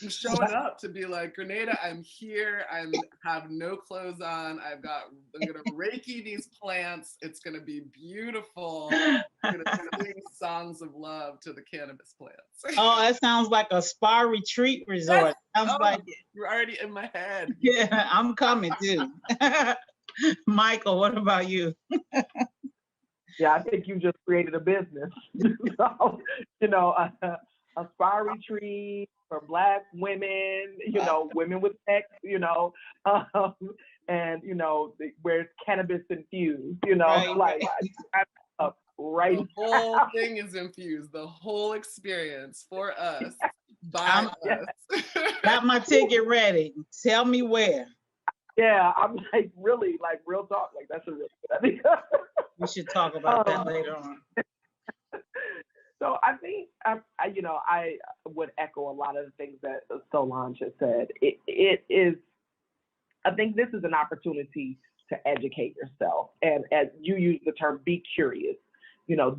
I'm showing up to be like, Grenada, I'm here. I have no clothes on. I'm gonna Reiki these plants. It's gonna be beautiful. I'm gonna sing songs of love to the cannabis plants. Oh, that sounds like a spa retreat resort. Sounds like it. You're already in my head. Yeah, I'm coming too. Michael, what about you? Yeah, I think you just created a business. So, you know, a spa retreat for Black women, you know, women with sex, you know, and, you know, where it's cannabis infused, you know, Right. Right. The whole thing is infused, the whole experience for us, by us. Got my ticket ready. Tell me where. Yeah, I'm like, really, like, real talk, like, that's a really good idea. We should talk about that later on. So I think, you know, I would echo a lot of the things that Solange has said. It is, I think this is an opportunity to educate yourself. And as you use the term, be curious. You know,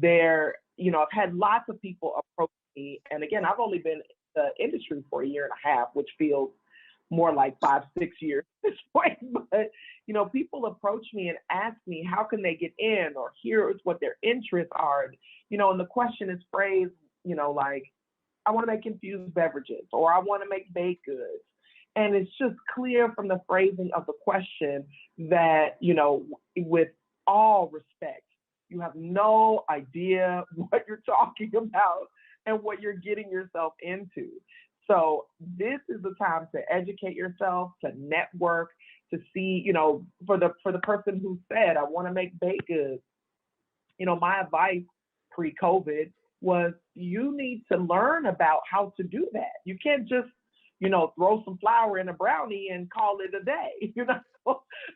you know, I've had lots of people approach me. And again, I've only been in the industry for a year and a half, which feels more like 5-6 years at this point. But, you know, people approach me and ask me, how can they get in? Or here's what their interests are. You know, and the question is phrased, you know, like, I want to make infused beverages, or I want to make baked goods. And it's just clear from the phrasing of the question that, you know, with all respect, you have no idea what you're talking about and what you're getting yourself into. So this is the time to educate yourself, to network, to see, you know, for the person who said, I want to make baked goods, you know, my advice pre-COVID was, you need to learn about how to do that. You can't just, you know, throw some flour in a brownie and call it a day, you know?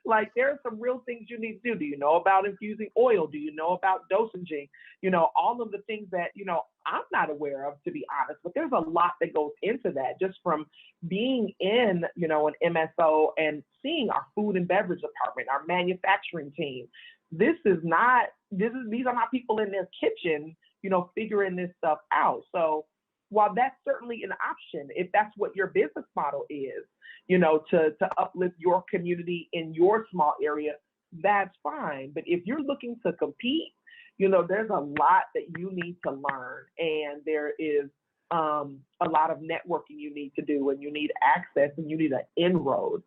Like, there are some real things you need to do. Do you know about infusing oil? Do you know about dosaging? You know, all of the things that, you know, I'm not aware of, to be honest, but there's a lot that goes into that, just from being in, you know, an MSO and seeing our food and beverage department, our manufacturing team. These are not people in their kitchen, you know, figuring this stuff out. So while that's certainly an option, if that's what your business model is, you know, to uplift your community in your small area, that's fine. But if you're looking to compete, you know, there's a lot that you need to learn, and there is a lot of networking you need to do, and you need access, and you need an inroad.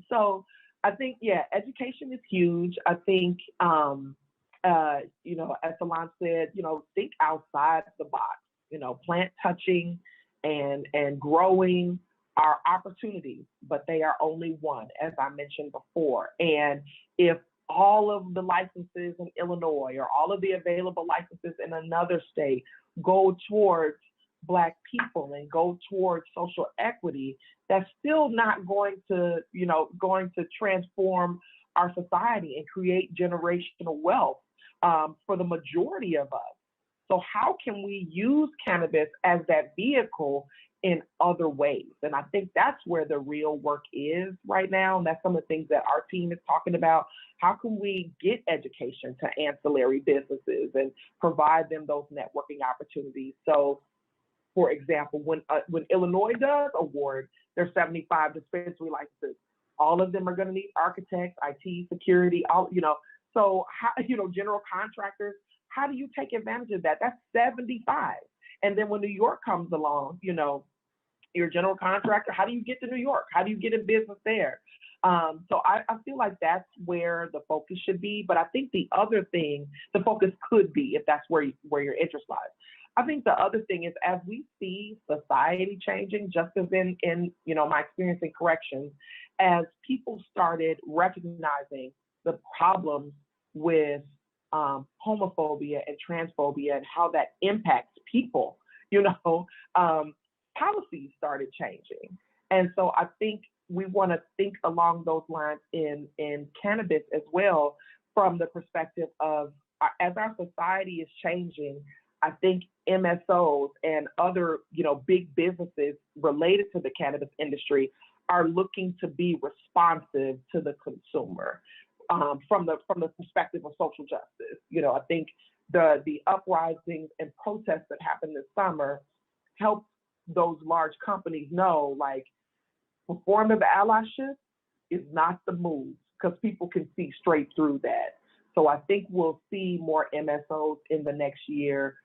So I think, yeah, education is huge. I think, you know, as Solange said, you know, think outside the box, you know, plant touching and growing are opportunities, but they are only one, as I mentioned before. And if all of the licenses in Illinois or all of the available licenses in another state go towards Black people and go towards social equity, that's still not going to, going to transform our society and create generational wealth for the majority of us. So how can we use cannabis as that vehicle in other ways? And I think that's where the real work is right now. And that's some of the things that our team is talking about. How can we get education to ancillary businesses and provide them those networking opportunities? So, for example, when Illinois does award their 75 dispensary licenses, all of them are going to need architects, IT, security, so how, general contractors. How do you take advantage of that? That's 75. And then when New York comes along, you're a general contractor. How do you get to New York? How do you get in business there? So I feel like that's where the focus should be. But I think the other thing, the focus could be, if that's where your interest lies. I think the other thing is, as we see society changing, just as in my experience in corrections, as people started recognizing the problems with homophobia and transphobia and how that impacts people, policies started changing. And so I think we want to think along those lines in cannabis as well, from the perspective of, as our society is changing, I think MSOs and other, big businesses related to the cannabis industry are looking to be responsive to the consumer. From the perspective of social justice. I think the uprisings and protests that happened this summer helped those large companies know, like, performative allyship is not the move, because people can see straight through that. So I think we'll see more MSOs in the next year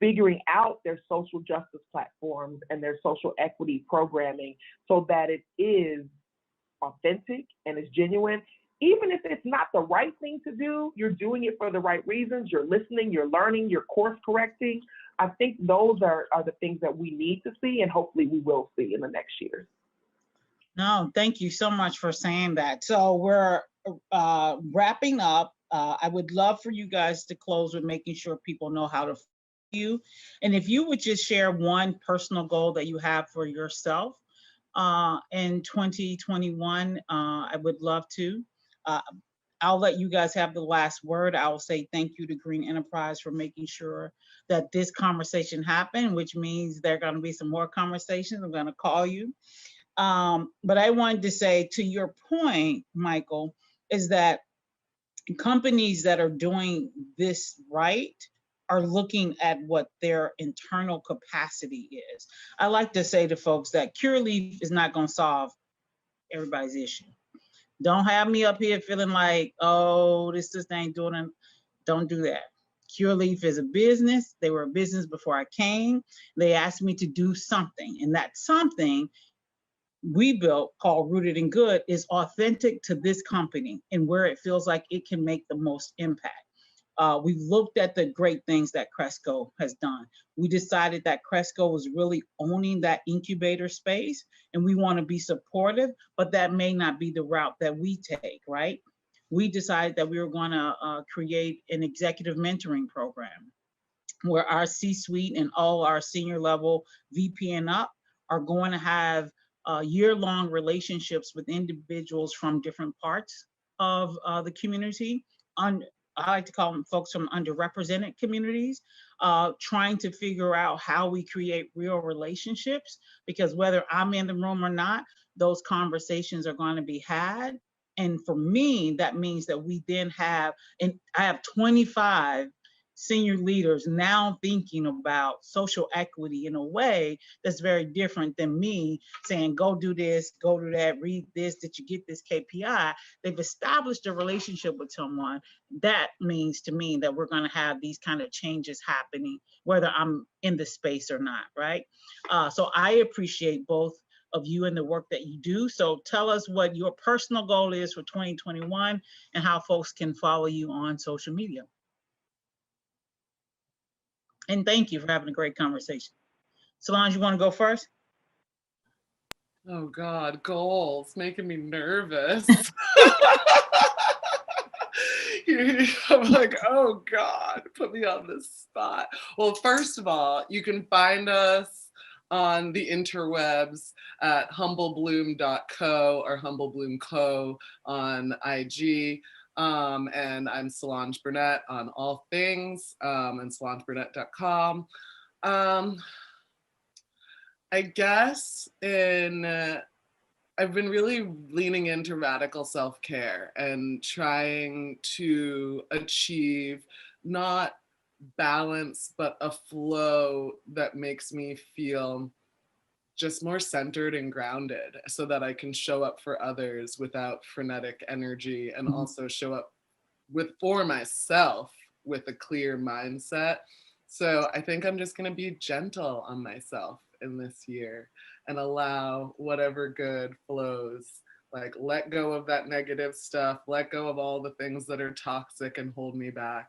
figuring out their social justice platforms and their social equity programming so that it is authentic and is genuine. Even if it's not the right thing to do, you're doing it for the right reasons. You're listening, you're learning, you're course correcting. I think those are the things that we need to see, and hopefully we will see in the next years. No, thank you so much for saying that. So we're wrapping up. I would love for you guys to close with making sure people know how to follow you. And if you would just share one personal goal that you have for yourself in 2021, I would love to. I'll let you guys have the last word. I will say thank you to Green Enterprise for making sure that this conversation happened, which means there are going to be some more conversations. I'm going to call you. But I wanted to say, to your point, Michael, is that companies that are doing this right are looking at what their internal capacity is. I like to say to folks that Curaleaf is not going to solve everybody's issue. Don't have me up here feeling like, oh, this ain't doing it. Don't do that. Curaleaf is a business. They were a business before I came. They asked me to do something, and that something we built, called Rooted in Good, is authentic to this company and where it feels like it can make the most impact. We've looked at the great things that Cresco has done. We decided that Cresco was really owning that incubator space, and we want to be supportive, but that may not be the route that we take, right? We decided that we were going to create an executive mentoring program where our C-suite and all our senior level VP and up are going to have year-long relationships with individuals from different parts of the community. I like to call them folks from underrepresented communities, trying to figure out how we create real relationships, because whether I'm in the room or not, those conversations are going to be had. And for me, that means that we then have, and I have 25 senior leaders now thinking about social equity in a way that's very different than me saying, go do this, go do that, read this, did you get this KPI? They've established a relationship with someone. That means to me that we're going to have these kind of changes happening, whether I'm in the space or not, right? So I appreciate both of you and the work that you do. So tell us what your personal goal is for 2021 and how folks can follow you on social media. And thank you for having a great conversation. Solange, you want to go first? Oh God, goals making me nervous. I'm like, oh God, put me on the spot. Well, first of all, you can find us on the interwebs at humblebloom.co or humblebloomco on IG. And I'm Solange Burnett on all things, and solangeburnett.com. Um, I guess I've been really leaning into radical self-care and trying to achieve not balance, but a flow that makes me feel just more centered and grounded so that I can show up for others without frenetic energy and also show up for myself with a clear mindset. So I think I'm just going to be gentle on myself in this year and allow whatever good flows. Like, let go of that negative stuff, let go of all the things that are toxic and hold me back,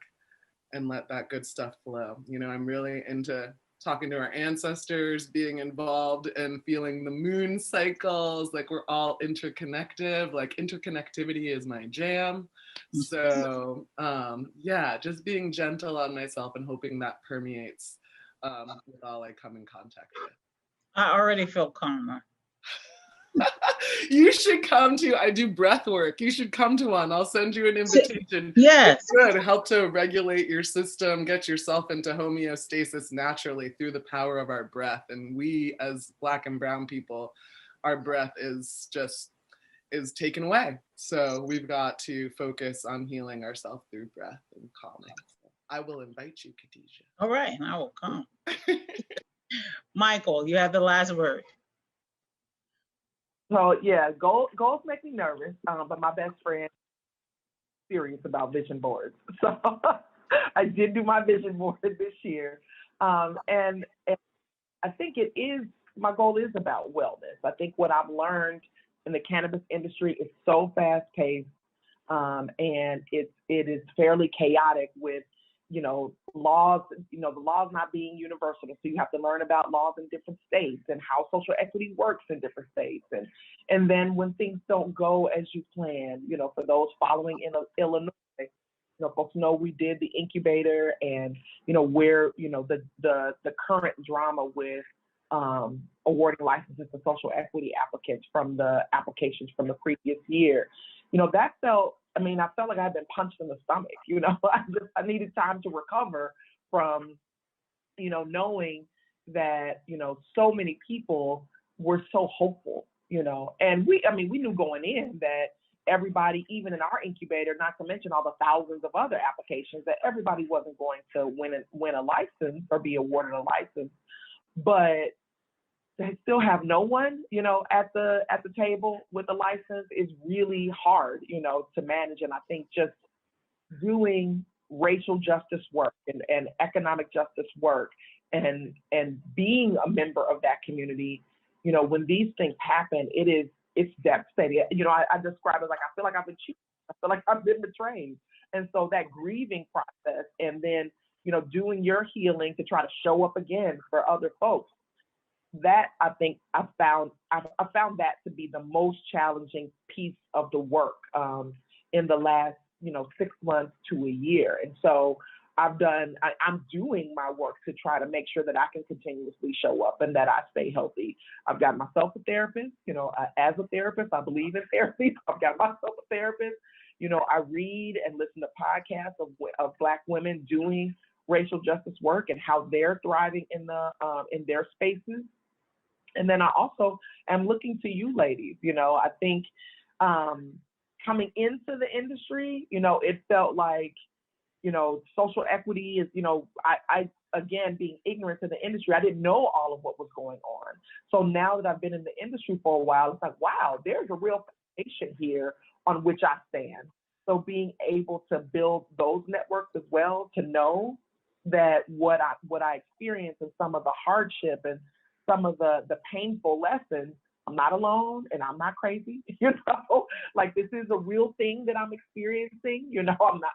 and let that good stuff flow. You know, I'm really into talking to our ancestors, being involved and feeling the moon cycles, like we're all interconnected, like interconnectivity is my jam. So yeah, just being gentle on myself and hoping that permeates with all I come in contact with. I already feel calmer. You should come to, I do breath work. You should come to one. I'll send you an invitation. Yes. It's good. Help to regulate your system, get yourself into homeostasis naturally through the power of our breath. And we, as Black and Brown people, our breath is taken away. So we've got to focus on healing ourselves through breath and calming. So I will invite you, Khadijah. All right, and I will come. Michael, you have the last word. So yeah, goals make me nervous, but my best friend is serious about vision boards. So I did do my vision board this year, and I think my goal is about wellness. I think what I've learned in the cannabis industry is so fast paced, and it is fairly chaotic with, laws, the laws not being universal. So you have to learn about laws in different states and how social equity works in different states. And then when things don't go as you plan, for those following in Illinois, folks know we did the Incubator and, where, the current drama with awarding licenses to social equity applicants from the applications from the previous year. I felt like I had been punched in the stomach. I needed time to recover from, knowing that, so many people were so hopeful, and we knew going in that everybody, even in our incubator, not to mention all the thousands of other applications, that everybody wasn't going to win a license or be awarded a license, but they still have no one, at the table with a license is really hard, to manage. And I think just doing racial justice work and economic justice work and being a member of that community, when these things happen, it's devastating. I describe it like I feel like I've been cheated. I feel like I've been betrayed. And so that grieving process and then, doing your healing to try to show up again for other folks, that I think I found that to be the most challenging piece of the work in the last 6 months to a year. And so I'm doing my work to try to make sure that I can continuously show up and that I stay healthy. I've got myself a therapist. As a therapist, I believe in therapy. I've got myself a therapist. I read and listen to podcasts of Black women doing racial justice work and how they're thriving in their spaces. And then I also am looking to you ladies. I think coming into the industry, it felt like, social equity is, I again, being ignorant to the industry, I didn't know all of what was going on. So now that I've been in the industry for a while, it's like, wow, there's a real foundation here on which I stand. So being able to build those networks as well, to know that what I experienced and some of the hardship and some of the painful lessons, I'm not alone and I'm not crazy, like this is a real thing that I'm experiencing, I'm not,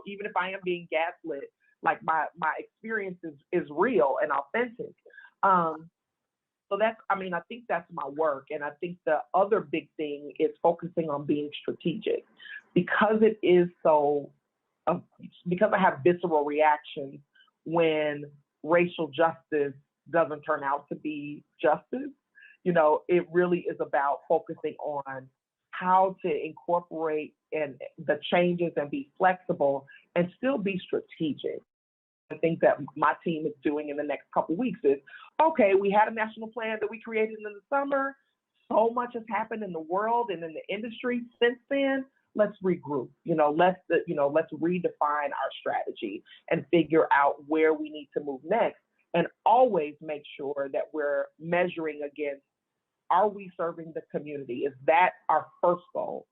even if I am being gaslit, like my experience is real and authentic. So that's, I mean, I think that's my work. And I think the other big thing is focusing on being strategic, because it is so, because I have visceral reactions when racial justice doesn't turn out to be justice. You know, it really is about focusing on how to incorporate and the changes and be flexible and still be strategic. I think that my team is doing in the next couple of weeks is, okay, we had a national plan that we created in the summer. So much has happened in the world and in the industry since then. Let's regroup. Let's redefine our strategy and figure out where we need to move next. And always make sure that we're measuring against, are we serving the community? Is that our first goal?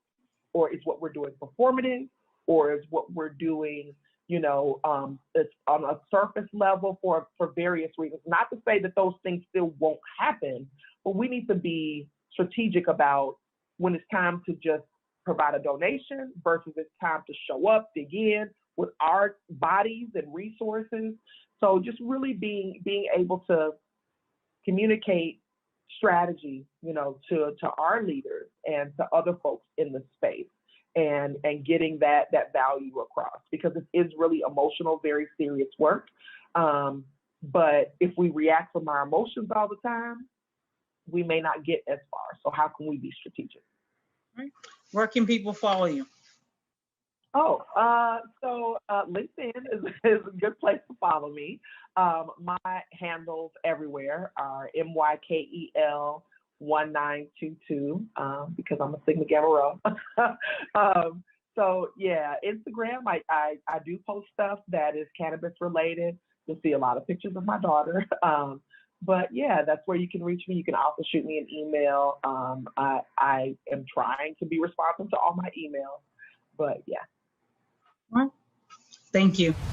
Or is what we're doing performative? Or is what we're doing, it's on a surface level for various reasons? Not to say that those things still won't happen, but we need to be strategic about when it's time to just provide a donation versus it's time to show up, dig in with our bodies and resources. So just really being able to communicate strategy, to our leaders and to other folks in the space, and getting that value across, because it is really emotional, very serious work. But if we react from our emotions all the time, we may not get as far. So how can we be strategic? Right. Where can people follow you? So LinkedIn is a good place to follow me. My handles everywhere are MYKEL1922 because I'm a Sigma Gamma Rho. So yeah, Instagram, I do post stuff that is cannabis related. You'll see a lot of pictures of my daughter. But yeah, that's where you can reach me. You can also shoot me an email. I am trying to be responsive to all my emails, but yeah. Well, thank you.